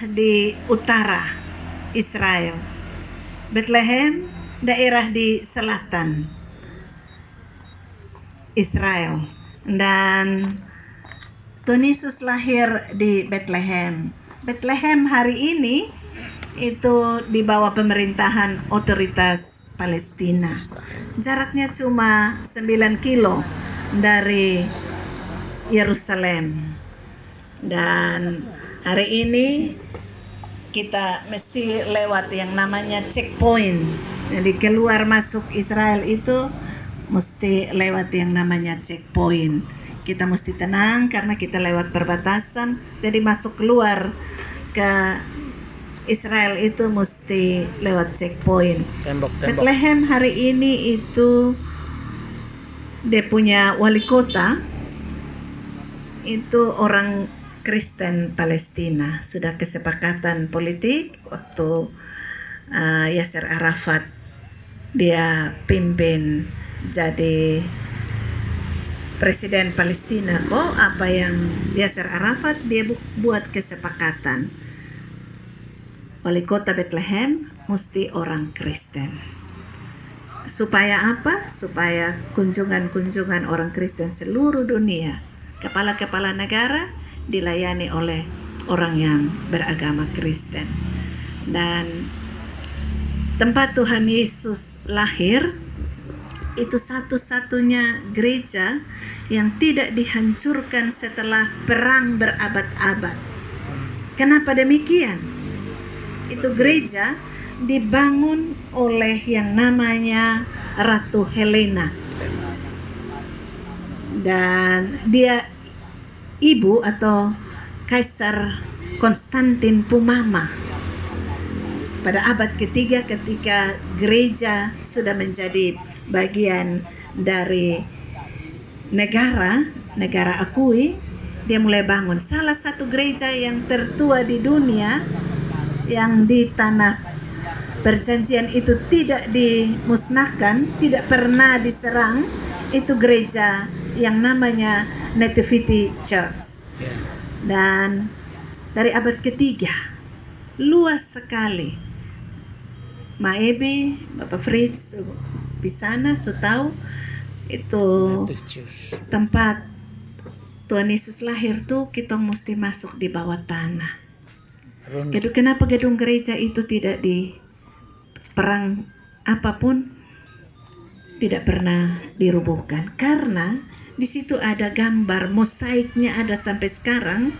di utara Israel. Bethlehem daerah di selatan Israel. Dan Tuhan Yesus lahir di Bethlehem. Bethlehem hari ini itu di bawah pemerintahan otoritas Palestina. Jaraknya cuma 9 kilo dari Yerusalem. Dan hari ini kita mesti lewat yang namanya checkpoint. Jadi keluar masuk Israel itu mesti lewat yang namanya checkpoint. Kita mesti tenang karena kita lewat perbatasan. Jadi masuk keluar ke Israel itu mesti lewat checkpoint. Tembok. Bethlehem hari ini itu dia punya wali kota itu orang Kristen Palestina. Sudah kesepakatan politik waktu Yasser Arafat dia pimpin jadi presiden Palestina. Apa yang Yasser Arafat dia buat kesepakatan. Wali kota Bethlehem mesti orang Kristen. Supaya apa? Supaya kunjungan-kunjungan orang Kristen seluruh dunia, kepala-kepala negara dilayani oleh orang yang beragama Kristen. Dan tempat Tuhan Yesus lahir itu satu-satunya gereja yang tidak dihancurkan setelah perang berabad-abad. Kenapa demikian? Itu gereja dibangun oleh yang namanya Ratu Helena. Dan dia ibu atau Kaisar Konstantin Pumama pada abad ketiga ketika gereja sudah menjadi bagian dari negara akui, dia mulai bangun salah satu gereja yang tertua di dunia yang di tanah perjanjian itu tidak dimusnahkan, tidak pernah diserang, itu gereja yang namanya Nativity Church. Dan dari abad ketiga luas sekali. Maebi, Bapak Fritz di sana tahu itu tempat Tuhan Yesus lahir tuh kita mesti masuk di bawah tanah. Jadi kenapa gedung gereja itu tidak di perang apapun tidak pernah dirubuhkan? Karena di situ ada gambar mosaiknya ada sampai sekarang,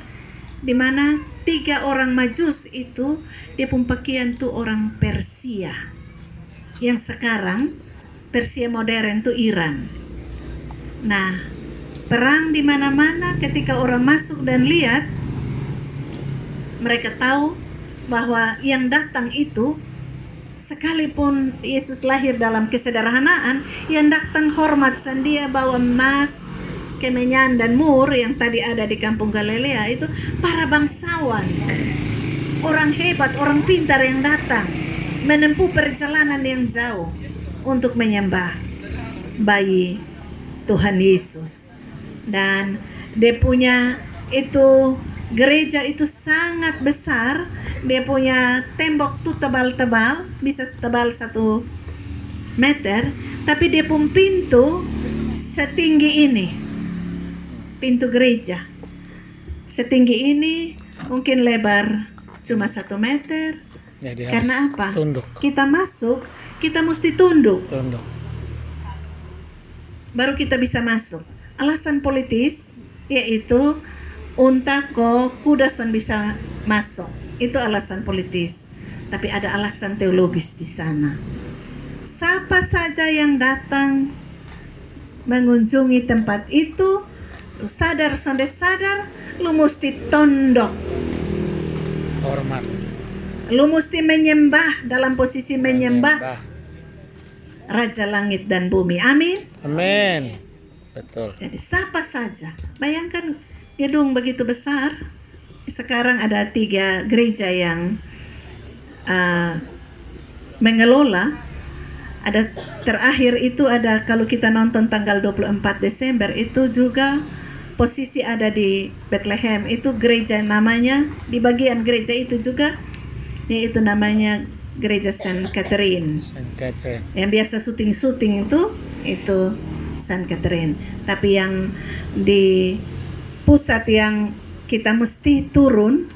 di mana 3 orang Majus itu dia pun pakaian tuh orang Persia. Yang sekarang Persia modern tuh Iran. Nah, perang di mana-mana ketika orang masuk dan lihat, mereka tahu bahwa yang datang itu sekalipun Yesus lahir dalam kesederhanaan, yang datang hormat sandia bawa emas, kemenyan dan mur yang tadi ada di kampung Galilea itu para bangsawan, orang hebat, orang pintar yang datang menempuh perjalanan yang jauh untuk menyembah bayi Tuhan Yesus. Dan dia punya itu gereja itu sangat besar. Dia punya tembok tuh tebal-tebal, bisa tebal 1 meter, tapi dia pun pintu setinggi ini. Pintu gereja setinggi ini, mungkin lebar cuma 1 meter. Jadi karena apa? Tunduk. Kita masuk, kita mesti tunduk. Baru kita bisa masuk. Alasan politis yaitu untako kudason bisa masuk. Itu alasan politis. Tapi ada alasan teologis di sana. Siapa saja yang datang mengunjungi tempat itu, lu sadar, lu mesti tunduk. Hormat. Lu mesti menyembah, dalam posisi menyembah Raja Langit dan Bumi. Amin. Amin. Betul. Jadi siapa saja. Bayangkan gedung begitu besar. Sekarang ada 3 gereja yang mengelola. Ada terakhir itu ada, kalau kita nonton tanggal 24 Desember itu juga posisi ada di Bethlehem itu gereja namanya, di bagian gereja itu juga yaitu namanya gereja Saint Catherine. Saint Catherine. Yang biasa syuting itu Saint Catherine. Tapi yang di pusat yang kita mesti turun,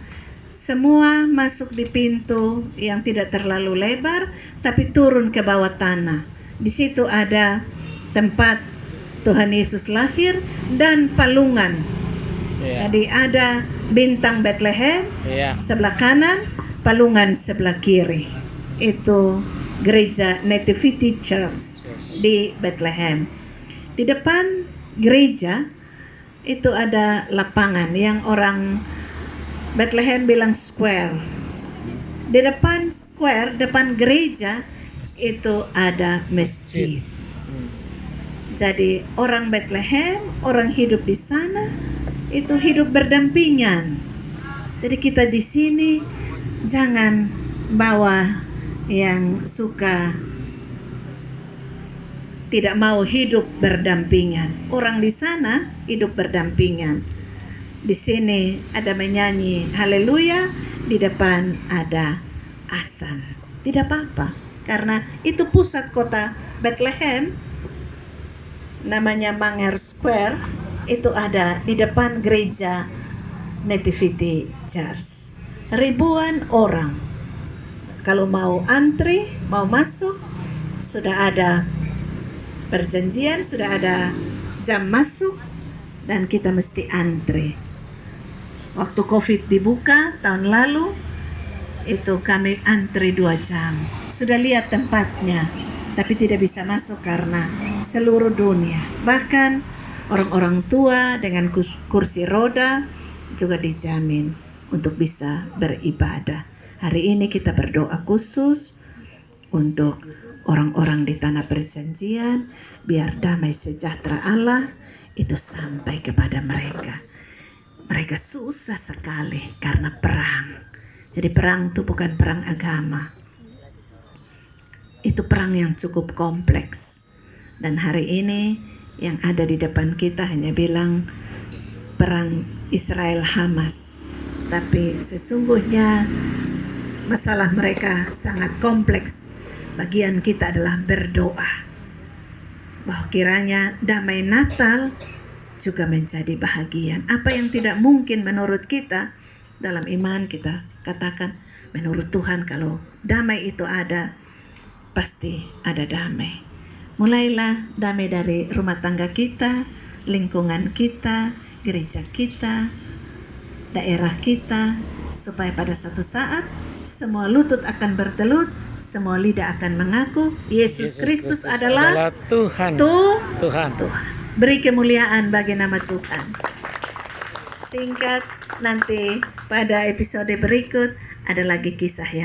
semua masuk di pintu yang tidak terlalu lebar, tapi turun ke bawah tanah. Di situ ada tempat Tuhan Yesus lahir dan palungan. Iya. Jadi ada bintang Bethlehem Iya. sebelah kanan, palungan sebelah kiri. Itu gereja Nativity Church di Bethlehem. Di depan gereja itu ada lapangan yang orang Bethlehem bilang square. Di depan square, depan gereja itu ada masjid. Jadi orang Bethlehem, orang hidup di sana itu hidup berdampingan. Jadi kita di sini jangan bawa yang suka tidak mau hidup berdampingan. Orang di sana hidup berdampingan. Di sini ada menyanyi haleluya, di depan ada azan. Tidak apa-apa, karena itu pusat kota Bethlehem, namanya Manger Square, itu ada di depan gereja Nativity Church. Ribuan orang. Kalau mau antri, mau masuk, sudah ada perjanjian, sudah ada jam masuk, dan kita mesti antri. Waktu COVID dibuka tahun lalu, itu kami antri 2 jam. Sudah lihat tempatnya, tapi tidak bisa masuk karena seluruh dunia. Bahkan orang-orang tua dengan kursi roda juga dijamin untuk bisa beribadah. Hari ini kita berdoa khusus untuk orang-orang di tanah perjanjian, biar damai sejahtera Allah itu sampai kepada mereka. Mereka susah sekali karena perang. Jadi perang itu bukan perang agama. Itu perang yang cukup kompleks. Dan hari ini yang ada di depan kita hanya bilang perang Israel Hamas. Tapi sesungguhnya masalah mereka sangat kompleks. Bagian kita adalah berdoa bahwa kiranya damai Natal juga menjadi bahagian. Apa yang tidak mungkin menurut kita, dalam iman kita katakan menurut Tuhan kalau damai itu ada, pasti ada damai. Mulailah damai dari rumah tangga kita, lingkungan kita, gereja kita, daerah kita, supaya pada satu saat semua lutut akan bertelut, semua lidah akan mengaku Yesus Kristus adalah Tuhan. Tuhan. Beri kemuliaan bagi nama Tuhan. Singkat, nanti pada episode berikut ada lagi kisah yang